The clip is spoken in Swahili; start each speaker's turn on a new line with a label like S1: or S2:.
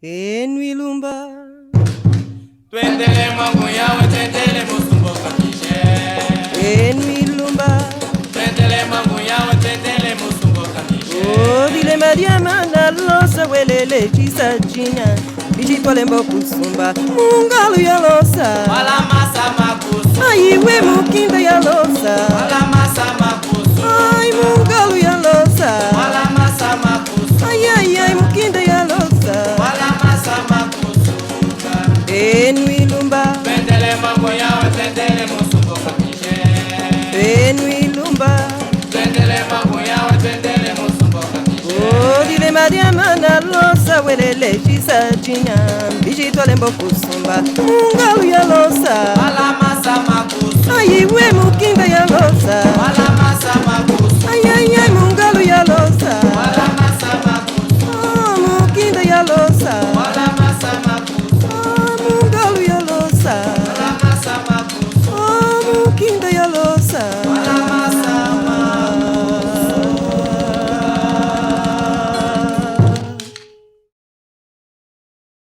S1: Enwilumba
S2: twendele mwangu yawe twendele musumbo kakishe.
S1: Enwilumba
S2: twendele mwangu yawe twendele musumbo kakishe.
S1: Dile Mariama na losa welele chisa jina Bijitwale kusumba mungalu ya losa
S2: Wala masa makusu
S1: Aiwe mukinda ya losa
S2: Wala masa makusu
S1: Ai mungalu ya losa
S2: Wala masa makusu
S1: Ai mukinda ya losa
S2: Wala masa makusu
S1: Enwilumba
S2: twendele mwangu yawe twendele musumbo kakishe.
S1: Enwilumba
S2: twendele mwangu yawe twendele musumbo kakishe.
S1: Dile Mariama na losa welele chisa jina Bijitwale kusumba mungalu ya losa
S2: Wala masa makusu
S1: Aiwe mukinda ya losa
S2: Wala masa makusu
S1: Ai mungalu ya losa